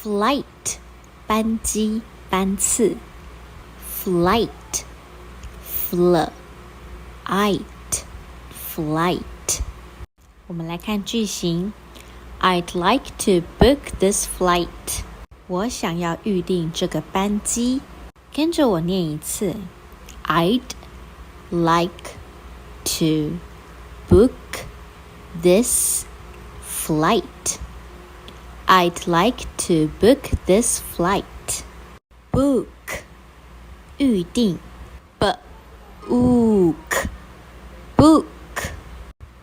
Flight 班机班次 Flight flight flight 我们来看句型 I'd like to book this flight 我想要预订这个班机跟着我念一次 I'd like to book this flight I'd like to book this flight. Book 预订 book book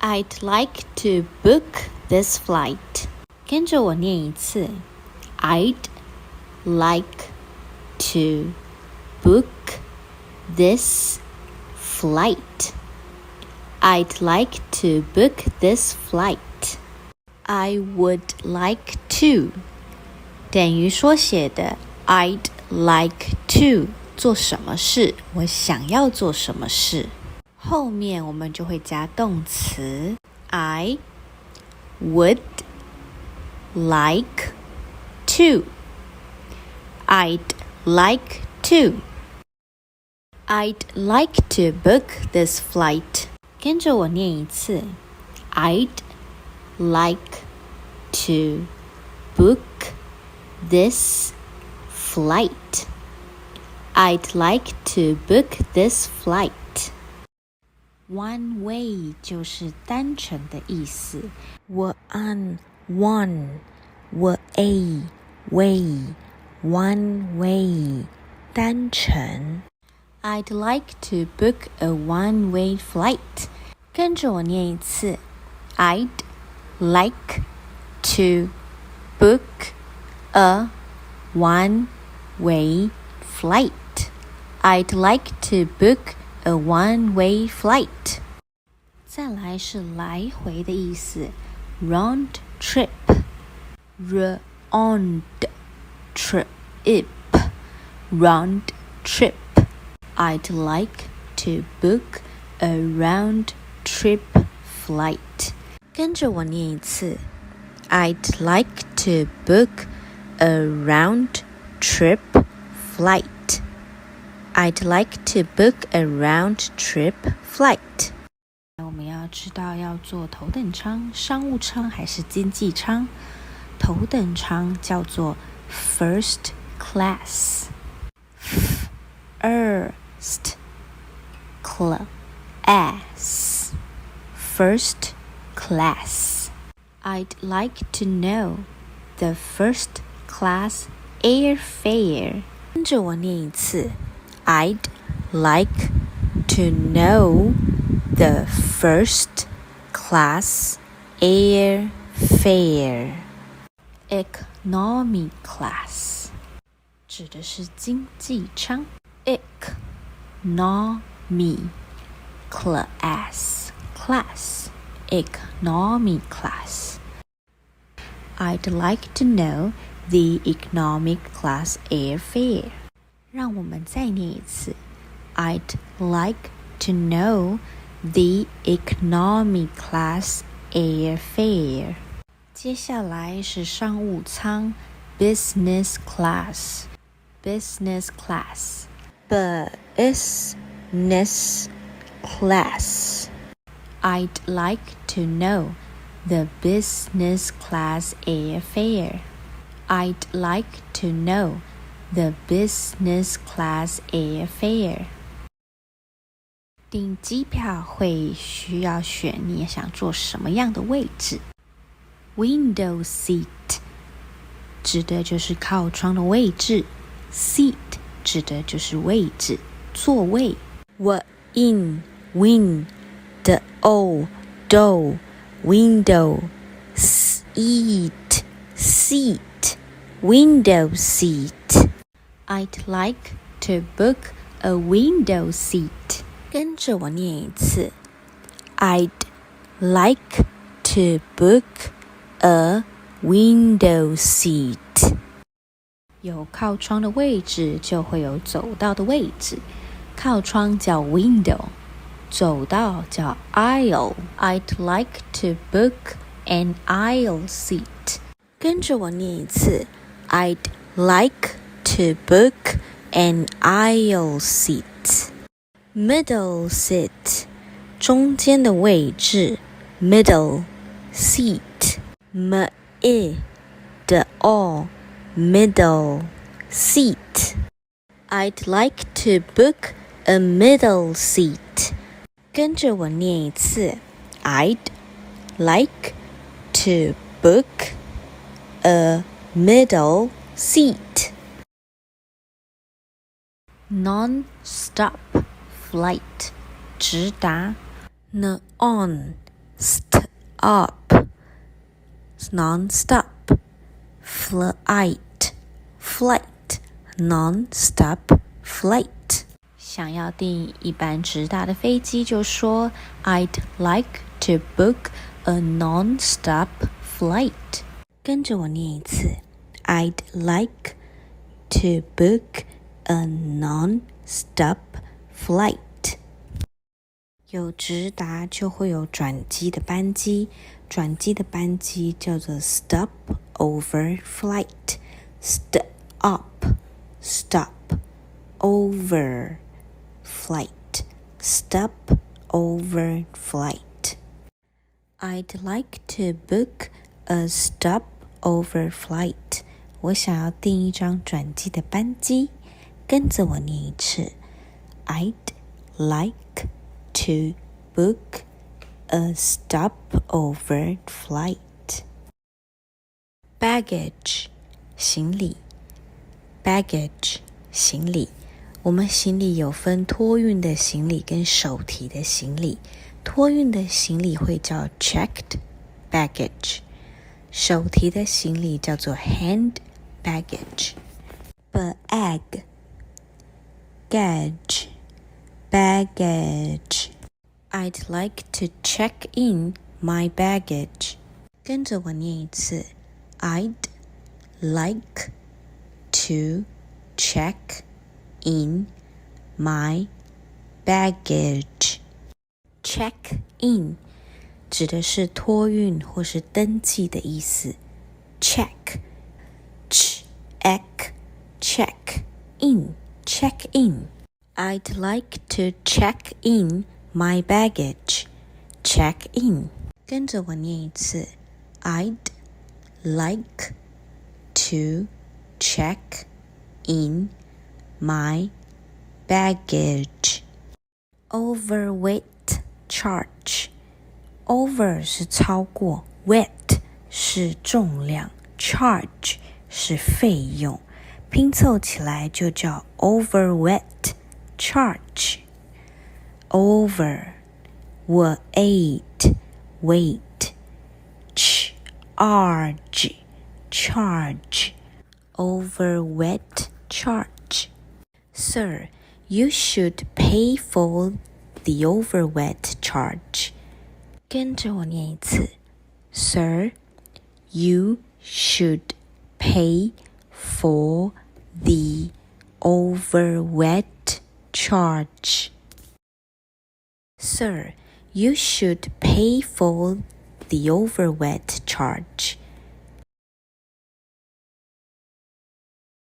I'd like to book this flight. 跟着我念一次 I'd like to book this flight. I'd like to book this flight.I would like to 等于缩写的 I'd like to 做什么事我想要做什么事后面我们就会加动词 I would like to I'd like to I'd like to book this flight 跟着我念一次 I'd like to book this flight. I'd like to book this flight. One way 就是单程的意思。我on one, 我 a way, one way 单程。I'd like to book a one-way flight. 跟着我念一次。I'd like to book a one-way flight. I'd like to book a one-way flight. 再来是来回的意思 round trip round trip round trip I'd like to book a round trip flight跟着我念一次 I'd like to book a round trip flight. I'd like to book a round trip flight. 我们要知道要坐头等舱、商务舱还是经济舱。头等舱叫做 first class. First class. First class. I'd like to know the first class airfare. 跟着我念一次 I'd like to know the first class airfare. Economy class 指的是经济舱 Economy class Economy class. I'd like to know the economic class airfare. 让我们再念一次 I'd like to know the economy class airfare. 接下来是商务舱 business class business class business class. I'd like to know the business class airfare. I'd like to know the business class airfare. 订机票会需要选你想坐什么样的位置。Window seat 指的就是靠窗的位置 ，seat 指的就是位置、座位。我 in win 的 o do window seat window seat. I'd like to book a window seat. 跟着我念一次 I'd like to book a window seat. 有靠窗的位置就会有走道的位置，靠窗叫 window， 走道叫 aisle. I'd like to book an aisle seat. 跟着我念一次 I'd like to book an aisle seat. Middle seat, 中间的位置 Middle seat, middle seat. I'd like to book a middle seat. 跟着我念一次 I'd like to book a middle seat. Non-stop flight, 直达 non-stop, non-stop flight, non-stop flight. 想要订一班直达的飞机就说 I'd like to book a non-stop flight. 跟着我念一次 I'd like to book a non-stop flight. 有直达就会有转机的班机，转机的班机叫做 stopover flight. Stopover flight. Stopover flight. I'd like to book a stopover flight. 我想要订一张转机的班机，跟着我念一次 I'd like to book a stopover flight. Baggage, 行李 Baggage, 行李我们行李有分托运的行李跟手提的行李，托运的行李会叫 checked baggage, 手提的行李叫做 hand baggage. Bag, baggage. I'd like to check in my baggage. 跟着我念一次 I'd like to check in my baggage. Check in 指的是托运或是登记的意思 check in. I'd like to check in my baggage. Check in 跟着我念一次 I'd like to check in my baggage. Overweight charge. Over 是超过 weight 是重量 charge 是费用，拼凑起来就叫 overweight charge. Over, weight, charge, overweight charge. Sir, you should pay for the overweight charge. 跟着我念一次 Sir, you should pay for the overweight charge. Sir, you should pay for the overweight charge.